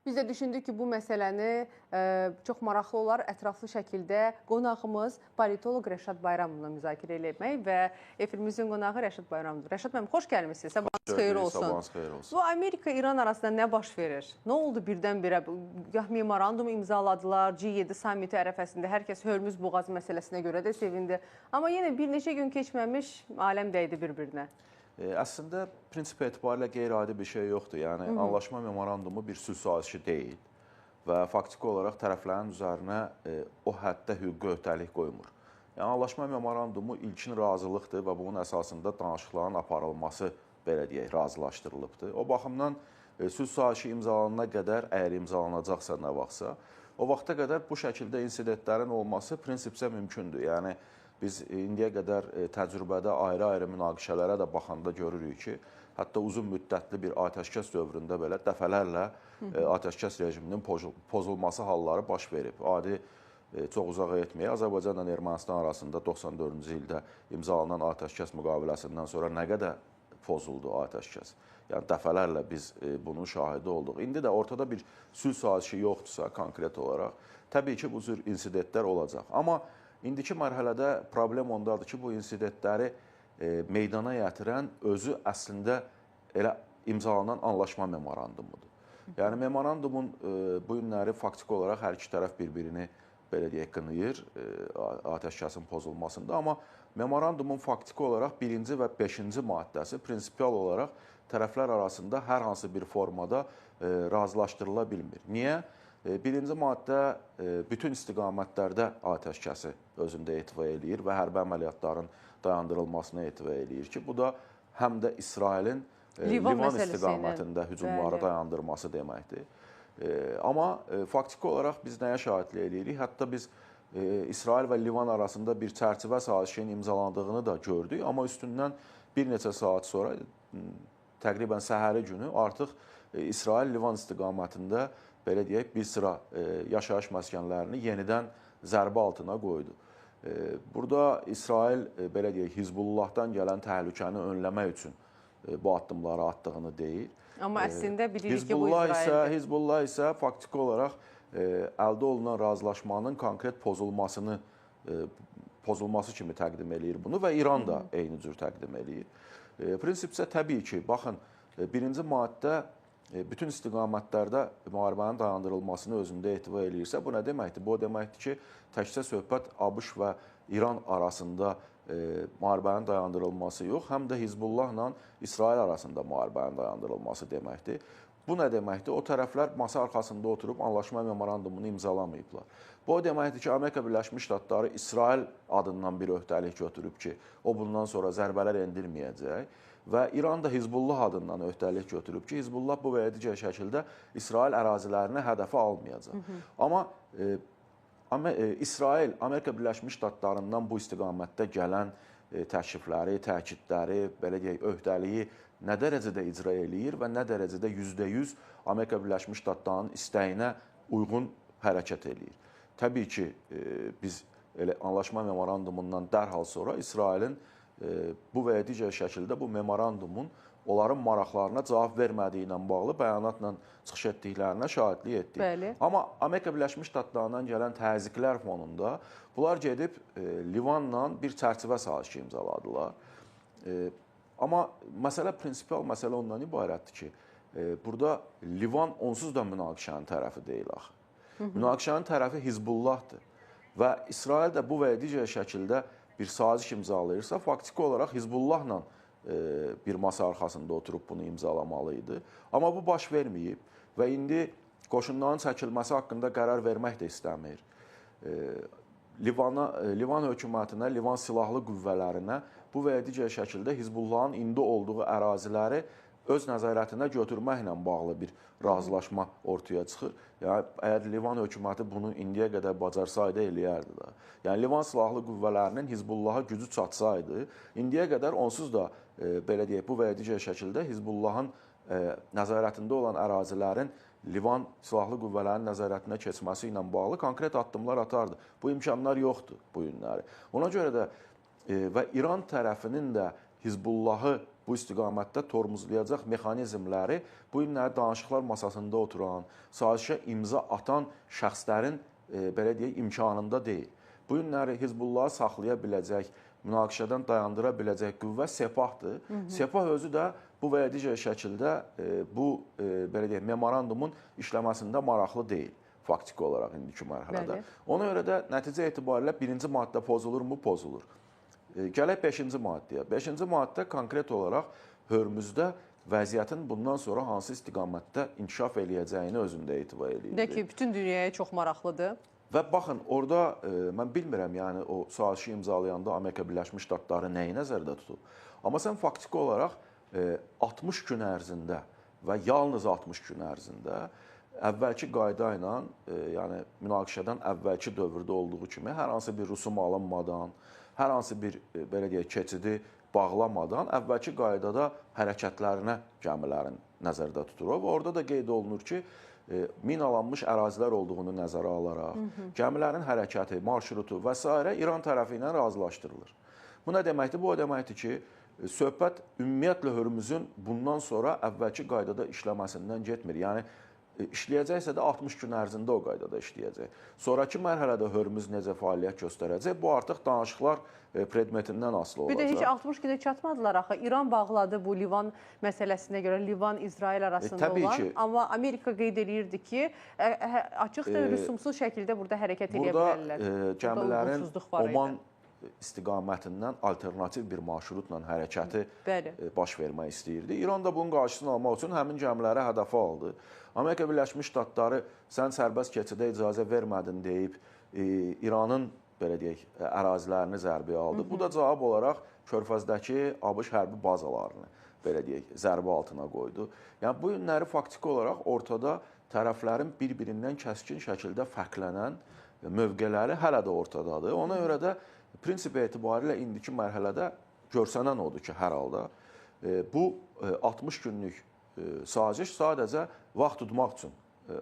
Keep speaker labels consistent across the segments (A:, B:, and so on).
A: Biz də düşündük ki, bu məsələni çox maraqlı olar, ətraflı şəkildə qonağımız politoloq Rəşad Bayramovla müzakirə etmək və efirimizin qonağı Rəşad Bayramovdur. Rəşad müəllim, xoş gəlmişsiniz. Sabahınız xeyir olsun.
B: Sabahınız xeyir olsun.
A: Bu Amerika-İran arasında nə baş verir? Nə oldu birdən-birə? Gah memorandum imzaladılar, G7 sammiti ərəfəsində hər kəs Hörmüz boğazı məsələsinə görə də sevindi. Amma yenə bir neçə gün keçməmiş aləm dəydi bir-birinə.
B: Əslində, prinsip etibarilə qeyri-adi bir şey yoxdur. Yəni, anlaşma memorandumu bir sülh sazişi deyil və faktiki olaraq tərəflərin üzərinə o həddə hüquqi öhdəlik qoymur. Yəni, anlaşma memorandumu ilkin razılıqdır və bunun əsasında danışıqların aparılması, belə deyək, razılaşdırılıbdır. O baxımdan sülh sazişi imzalanana qədər, əgər imzalanacaqsa nə vaxtsa, o vaxta qədər bu şəkildə insidentlərin olması prinsipcə mümkündür. Yəni, biz indiyə qədər təcrübədə ayrı-ayrı münaqişələrə də baxanda görürük ki, hətta uzun müddətli bir atəşkəs dövründə belə dəfələrlə atəşkəs rejiminin pozulması halları baş verib. Adi çox uzağa etməyək, Azərbaycanla Ermənistan arasında 94-cü ildə imzalanan atəşkəs müqaviləsindən sonra nə qədər pozuldu atəşkəs. Yəni, dəfələrlə biz bunun şahidi olduq. İndi də ortada bir sülh sazişi yoxdursa, konkret olaraq, təbii ki, bu cür insidentlər olacaq. Amma İndiki mərhələdə problem ondadır ki, bu insidentləri meydana gətirən özü əslində elə imzalanan anlaşma memorandumudur. Yəni, memorandumun bu günləri faktiki olaraq hər iki tərəf bir-birini, belə deyək, qınayır atəşkəsin pozulmasında. Amma memorandumun faktiki olaraq 1-ci və 5-ci maddəsi prinsipial olaraq tərəflər arasında hər hansı bir formada razılaşdırıla bilmir. Niyə? Birinci maddə bütün istiqamətlərdə atəşkəsi özündə etibar eləyir və hərbi əməliyyatların dayandırılmasına etibar eləyir ki, bu da həm də İsrailin Livan istiqamətində hücumları dayandırması deməkdir. Amma faktiki olaraq biz nəyə şahidlik eləyirik? Hətta biz İsrail və Livan arasında bir çərçivə sazişinin imzalandığını da gördük, amma üstündən bir neçə saat sonra, təqribən səhəri günü artıq İsrail Livan istiqamətində belə deyək, bir sıra yaşayış məskənlərini yenidən zərbə altına qoydu. Burada İsrail, belə deyək, Hizbullahdan gələn təhlükəni önləmək üçün bu addımları attığını deyir.
A: Amma əslində bilirik ki, bu İsraildir.
B: Hizbullah isə faktiki olaraq əldə olunan razılaşmanın konkret pozulması kimi təqdim eləyir bunu və İran da eyni cür təqdim eləyir. Prinsipcə təbii ki, baxın, birinci maddə bütün istiqamətlərdə müharibənin dayandırılmasını özündə etibar eləyirsə, bu nə deməkdir? Bu o deməkdir ki, təkcə söhbət ABŞ və İran arasında müharibənin dayandırılması yox, həm də Hizbullahla İsrail arasında müharibənin dayandırılması deməkdir. Bu nə deməkdir? O tərəflər masa arxasında oturub anlaşma memorandumunu imzalamayıblar. Bu o deməkdir ki, Amerika Birləşmiş Ştatları İsrail adından bir öhdəlik götürüb ki, o bundan sonra zərbələr endirməyəcək. Və İran da Hizbullah adından öhdəlik götürüb ki, Hizbullah bu və ya digər şəkildə İsrail ərazilərini hədəfə almayacaq. Amma İsrail, Amerika Birləşmiş Ştatlarından bu istiqamətdə gələn təklifləri, təkidləri, belə deyək, öhdəliyi nə dərəcədə icra eləyir və nə dərəcədə %100 Amerika Birləşmiş Ştatlarının istəyinə uyğun hərəkət eləyir. Təbii ki, biz elə anlaşma memorandumundan dərhal sonra İsrailin bu və ya digər şəkildə bu memorandumun onların maraqlarına cavab vermədiyi ilə bağlı bəyanatla çıxış etdiklərinə şahidlik etdik.
A: Bəli.
B: Amma Amerika Birləşmiş Ştatlarından gələn təzyiqlər fonunda bunlar gedib Livanla bir çərçivə sazişi imzaladılar. Amma məsələ, prinsipial məsələ ondan ibarətdir ki, burada Livan onsuz da münaqişənin tərəfi deyil axı. Münaqişənin tərəfi Hizbullahdır və İsrail də bu və ya digər şəkildə bir saziş imzalayırsa, faktiki olaraq Hizbullahla bir masa arxasında oturub bunu imzalamalı idi. Amma bu baş verməyib və indi qoşunların çəkilməsi haqqında qərar vermək də istəmir. Livan hökumətinə, Livan silahlı qüvvələrinə bu və ya digər şəkildə Hizbullahın indi olduğu əraziləri öz nəzarətinə götürməklə bağlı bir razılaşma ortaya çıxır. Yəni, əgər Livan hökuməti bunu indiyə qədər bacarsaydı, eləyərdi da. Yəni, Livan silahlı qüvvələrinin Hizbullaha gücü çatsaydı, indiyə qədər onsuz da, belə deyək, bu və ya digər şəkildə Hizbullahın nəzarətində olan ərazilərin Livan silahlı qüvvələrinin nəzarətinə keçməsi ilə bağlı konkret addımlar atardı. Bu imkanlar yoxdur bu günləri. Ona görə də və İran tərəfinin də Hizbullahı bu istiqamətdə tormozlayacaq mexanizmləri bu günləri danışıqlar masasında oturan, sazişə imza atan şəxslərin belə deyək imkanında deyil. Bu günləri Hizbullahı saxlaya biləcək, münaqişədən dayandıra biləcək qüvvə Sepahdır. Sepah özü də bu və ya digər şəkildə bu belə deyək memorandumun işləməsində maraqlı deyil faktiki olaraq indiki mərhələdə. Ona görə də nəticə etibarilə birinci maddə pozulurmu? Pozulur. Gələk 5-ci maddəyə. 5-ci maddə konkret olaraq Hörmüzdə vəziyyətin bundan sonra hansı istiqamətdə inkişaf eləyəcəyini özündə etibar eləyir.
A: De ki, bütün dünyaya çox maraqlıdır.
B: Və baxın, orada mən bilmirəm, yəni o sazişi imzalayanda Amerika Birləşmiş Ştatları nəyi nəzərdə tutub. Amma sən faktiki olaraq 60 gün ərzində və yalnız 60 gün ərzində əvvəlki qayda ilə, yəni münaqişədən əvvəlki dövrdə olduğu kimi hər hansı bir rüsum alınmadan, hər hansı bir belə deyək keçidi bağlamadan əvvəlki qaydada hərəkətlərinə gəmilərin nəzərdə tutulur. Və orada da qeyd olunur ki, minalanmış ərazilər olduğunu nəzərə alaraq, gəmilərin hərəkəti, marşrutu və s. İran tərəfi ilə razılaşdırılır. Bu nə deməkdir? Bu o deməkdir ki, söhbət ümumiyyətlə Hörmüzün bundan sonra əvvəlki qaydada işləməsindən getmir. Yəni, işləyəcəksə də 60 gün ərzində o qaydada işləyəcək. Sonraki mərhələdə Hörmüz necə fəaliyyət göstərəcək, bu artıq danışıqlar predmetindən asılı olacaq.
A: Bir də heç 60 günə çatmadılar axı. İran bağladı bu Livan məsələsinə görə, Livan-İsrail arasında olan. Amma Amerika qeyd edirdi ki, açıq da rüsumsuz şəkildə burada hərəkət edə bilərlər.
B: Burada gəmilərin Oman istiqamətindən alternativ bir marşrutla hərəkəti baş vermək istəyirdi. İran da bunun qarşısını almaq üçün həmin gəmiləri hədəfə aldı. Amerika Birləşmiş Ştatları sən sərbəst keçidə icazə vermədin deyib İranın belə deyək, ərazilərini zərbəyə aldı. Bu da cavab olaraq Körfəzdəki ABŞ hərbi bazalarını belə deyək, zərbə altına qoydu. Yəni, bu günləri faktiki olaraq ortada tərəflərin bir-birindən kəskin şəkildə fərqlənən mövqeləri hələ də ortadadır. Ona görə də prinsip etibarilə indiki mərhələdə görsənən odur ki, hər halda bu 60 günlük saziş sadəcə vaxt tutmaq üçün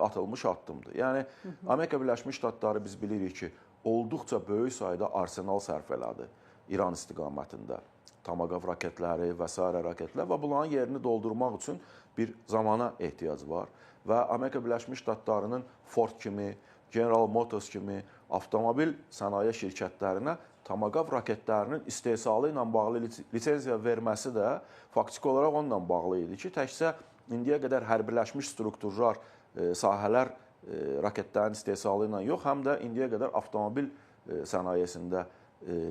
B: atılmış addımdır. Yəni, Amerika Birləşmiş Ştatları biz bilirik ki, olduqca böyük sayda arsenal sərf elədi İran istiqamətində. Tomahawk raketləri və s. raketlər və bunların yerini doldurmaq üçün bir zamana ehtiyac var. Və Amerika Birləşmiş Ştatlarının Ford kimi, General Motors kimi avtomobil sənaye şirkətlərinə Tomahawk raketlərinin istehsalı ilə bağlı lisenziya verməsi də faktiki olaraq onunla bağlı idi ki, təkcə indiyə qədər hərbiləşmiş strukturlar, sahələr raketlərin istehsalı ilə yox, həm də indiyə qədər avtomobil sənayesində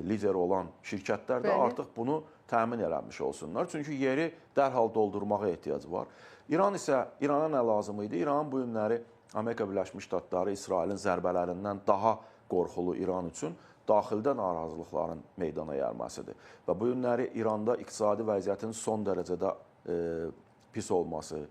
B: lider olan şirkətlər də artıq bunu təmin eləmiş olsunlar. Çünki yeri dərhal doldurmağa ehtiyac var. İrana nə lazım idi? İranın bu günləri Amerika Birləşmiş Ştatları İsrailin zərbələrindən daha qorxulu İran üçün daxildə narazılıqların meydana gəlməsidir. Və bu günləri İranda iqtisadi vəziyyətin son dərəcədə pis olması,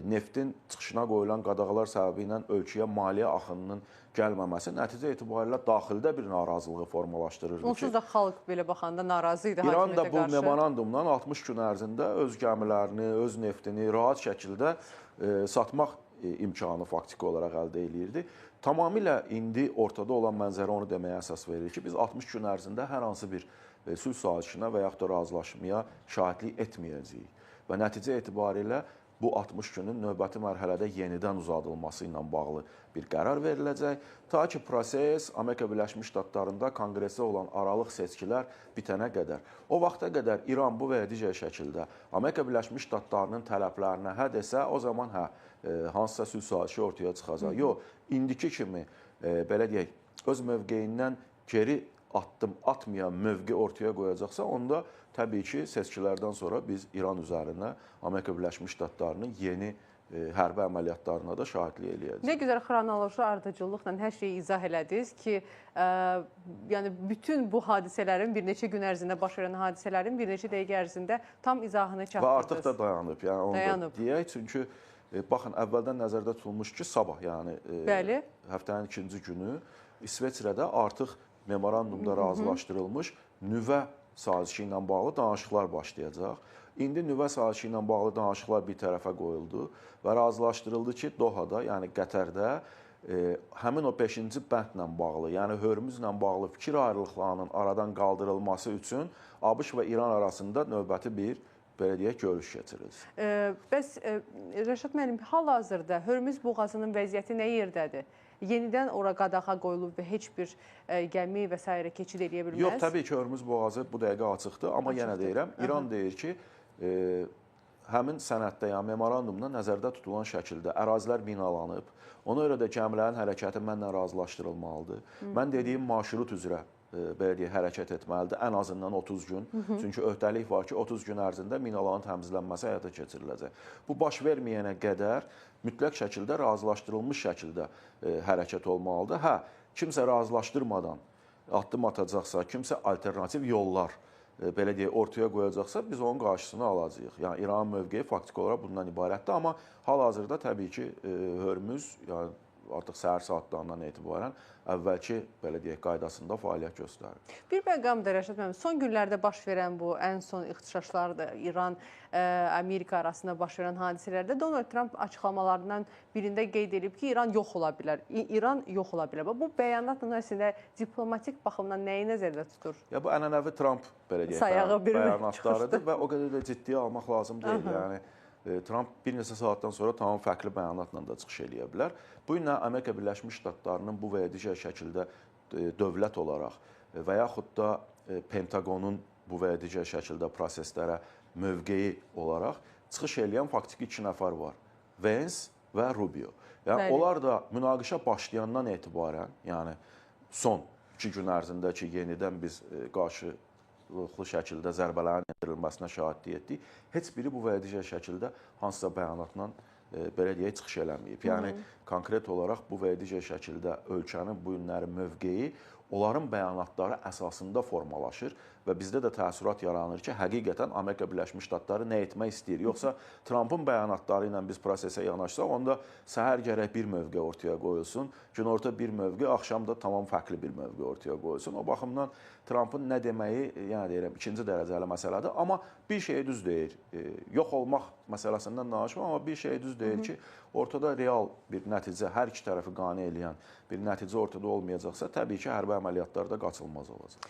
B: neftin çıxışına qoyulan qadağalar səbəbi ilə ölkəyə maliyyə axınının gəlməməsi nəticə etibarilə daxildə bir narazılığı formalaşdırırdı.
A: Onsuz da xalq belə baxanda narazı idi
B: İran
A: hakimiyyətə
B: da bu
A: qarşı.
B: memorandumdan 60 gün ərzində öz gəmilərini, öz neftini rahat şəkildə satmaq imkanı faktiki olaraq əldə eləyirdi. Tamamilə indi ortada olan mənzərə onu deməyə əsas verir ki, biz 60 gün ərzində hər hansı bir sülh sazişinə və yaxud da razılaşmaya şahidlik etməyəcəyik. Və nəticə etibarilə bu 60 günün növbəti mərhələdə yenidən uzadılması ilə bağlı bir qərar veriləcək. Ta ki, proses Amerika Birləşmiş Ştatlarında konqresə olan aralıq seçkilər bitənə qədər. O vaxta qədər İran bu və ya digər şəkildə Amerika Birləşmiş Ştatlarının tələblərinə hə desə, o zaman hansısa sülh sazişi ortaya çıxacaq. Yox, indiki kimi, belə deyək, öz mövqeyindən geri addım atmayan mövqe ortaya qoyacaqsa, onda təbii ki, seçkilərdən sonra biz İran üzərinə Amerika Birləşmiş Ştatlarının yeni hərbi əməliyyatlarına da şahidlik eləyəcəyik.
A: Nə gözəl xronoloji ardıcıllıqla hər şeyi izah elədiniz ki, yəni bütün bu hadisələrin, bir neçə gün ərzində baş verən hadisələrin bir neçə dəqiqə ərzində tam izahını çatdırdınız.
B: Və artıq da dayanıb. Yəni onu da deyək, çünki baxın, əvvəldən nəzərdə tutulmuş ki, sabah, yəni həftənin 2-ci günü İsveçrədə artıq memorandumda razılaşdırılmış nüvə sazişi ilə bağlı danışıqlar başlayacaq. İndi nüvə sazişi ilə bağlı danışıqlar bir tərəfə qoyuldu və razılaşdırıldı ki, Dohada, yəni Qətərdə həmin o 5-ci bəndlə bağlı, yəni Hörmüzlə bağlı fikir ayrılıqlarının aradan qaldırılması üçün ABŞ və İran arasında növbəti bir belə deyək, görüş keçirilsin.
A: Bəs Rəşad müəllim, hal-hazırda Hörmüz boğazının vəziyyəti nə yerdədir? Yenidən ora qadağa qoyulub və heç bir gəmi və s. keçid edə bilməz?
B: Yox, təbii ki, Hörmüz boğazı bu dəqiqə açıqdır, amma yenə deyirəm, İran deyir ki, həmin sənəddə, yəni memorandumda nəzərdə tutulan şəkildə ərazilər minalanıb, ona görə də gəmilərin hərəkəti mənlə razılaşdırılmalıdır. Mən dediyim marşrut üzrə belə deyək, hərəkət etməlidir, ən azından 30 gün. Çünki öhdəlik var ki, 30 gün ərzində minaların təmizlənməsi həyata keçiriləcək. Bu baş verməyənə qədər mütləq şəkildə razılaşdırılmış şəkildə hərəkət olmalıdır. Hə, kimsə razılaşdırmadan addım atacaqsa, kimsə alternativ yollar belə deyək, ortaya qoyacaqsa, biz onun qarşısını alacağıq. Yəni İranın mövqeyi faktiki olaraq bundan ibarətdir, amma hal-hazırda təbii ki, Hörmüz, yəni artıq səhər saatlarından etibarən əvvəlki belə deyək qaydasında fəaliyyət göstərir.
A: Bir məqam da Rəşad müəllim, son günlərdə baş verən bu ən son ixtişaşlarda İran Amerika arasında baş verən hadisələrdə Donald Trump açıqlamalarından birində qeyd edib ki, İran yox ola bilər. İran yox ola bilər. Bu bəyanatla əslində diplomatik baxımdan nəyi nəzərdə tutur?
B: Ya bu ənənəvi Trump belə deyək bəyanatlarıdır və o qədər də ciddiyə almaq lazım deyil. Yəni Trump bir neçə saatdan sonra tamam fərqli bəyanatla da çıxış eləyə bilər. Bu günlə Amerika Birləşmiş Ştatlarının bu və ya digər şəkildə dövlət olaraq və yaxud da Pentaqonun bu və ya digər şəkildə proseslərə mövqeyi olaraq çıxış eləyən faktiki 2 nəfər var. Vance və Rubio. Yəni onlar da münaqişə başlayandan etibarən, yəni son 2 gün ərzində ki, yenidən biz qarşılıqlı şəkildə zərbələrin endirilməsinə şahidlik etdik. Heç biri bu və ya digər şəkildə hansısa bəyanatla belə deyək, çıxış eləməyib. Yəni, konkret olaraq bu və ya digər şəkildə ölkənin bu günləri mövqeyi onların bəyanatları əsasında formalaşır və bizdə də təəssürat yaranır ki, həqiqətən Amerika Birləşmiş Ştatları nə etmək istəyir? Yoxsa Trumpın bəyanatları ilə biz prosesə yanaşsaq, onda səhər gərək bir mövqe ortaya qoyulsun, günorta bir mövqe, axşam da tamam fərqli bir mövqe ortaya qoyulsun. O baxımdan Trumpın nə deməyi, yəni deyirəm, 2-ci dərəcəli məsələdir. Amma bir şey düz deyir, yox olmaq məsələsindən danışmam, amma bir şey düz deyir ki, ortada real bir nəticə, hər iki tərəfi qane eləyən bir nəticə ortada olmayacaqsa, təbii ki, hərbi əməliyyatlarda qaçılmaz olacaq.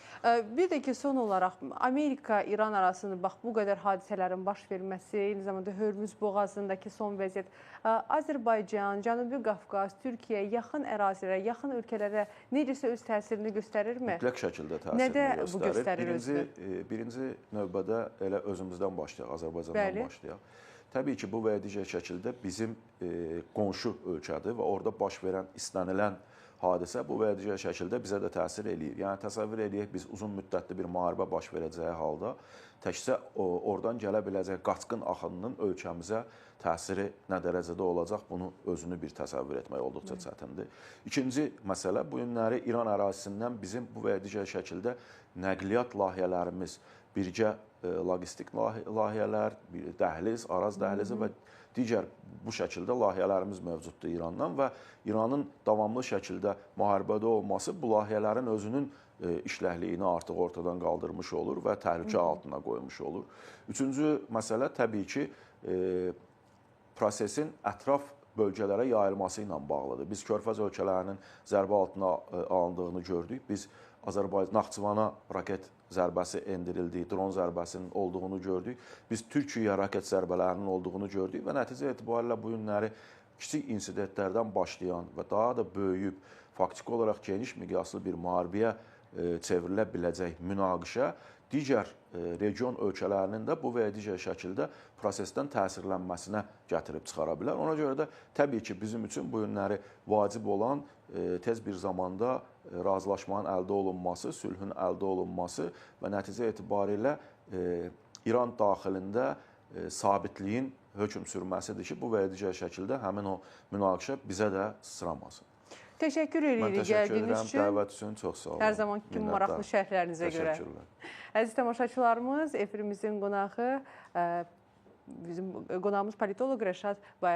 A: Bir də ki, son olaraq Amerika-İran arasında bax, bu qədər hadisələrin baş verməsi, eyni zamanda Hörmüz boğazındakı son vəziyyət, Azərbaycan, Cənubi Qafqaz, Türkiyə, yaxın ərazilərə, yaxın ölkələrə necəsə öz təsirini göstərirmi?
B: Mütləq şəkildə təsirini göstərir. Birinci növbədə elə özümüzdən başlayaq, Azərbaycandan başlayaq. Təbii ki, bu və ya digər şəkildə bizim qonşu ölkədir və orada baş verən, istənilən hadisə bu və ya digər şəkildə bizə də təsir eləyir. Yəni, təsəvvür eləyək, biz uzun müddətli bir müharibə baş verəcəyi halda təkcə oradan gələ biləcək qaçqın axınının ölkəmizə təsiri nə dərəcədə olacaq, bunu özünü bir təsəvvür etmək olduqca çətindir. İkinci məsələ, bu günləri İran ərazisindən bizim bu və ya digər şəkildə nəqliyyat layihələrimiz, birgə logistik layihələr, dəhliz, Araz dəhlizi və digər bu şəkildə layihələrimiz mövcuddur İrandan və İranın davamlı şəkildə müharibədə olması bu layihələrin özünün işləhliyini artıq ortadan qaldırmış olur və təhlükə altına qoymuş olur. Üçüncü məsələ təbii ki, prosesin ətraf bölgələrə yayılması ilə bağlıdır. Biz Körfəz ölkələrinin zərbə altına alındığını gördük. Biz Azərbaycan, Naxçıvana raket zərbəsi endirildi, dron zərbəsinin olduğunu gördük. Biz Türkiyəyə raket zərbələrinin olduğunu gördük və nəticə etibarilə bu günləri kiçik insidentlərdən başlayan və daha da böyüyüb, faktiki olaraq geniş miqyaslı bir müharibəyə çevrilə biləcək münaqişə digər region ölkələrinin də bu və ya digər şəkildə prosesdən təsirlənməsinə gətirib çıxara bilər. Ona görə də təbii ki, bizim üçün bu günləri vacib olan tez bir zamanda razılaşmanın əldə olunması, sülhün əldə olunması və nəticə etibarilə İran daxilində sabitliyin hökm sürməsidir ki, bu və ya digər şəkildə həmin o münaqişə bizə də sıçramasın.
A: Təşəkkür edirik gəldiyiniz üçün.
B: Dəvət üçün çox sağ olun.
A: Hər zamanki kimi maraqlı şərhlərinizə görə.
B: Təşəkkürlər.
A: Əziz tamaşaçılarımız, efirimizin qonağı, bizim qonağımız politoloq Rəşad Bayram.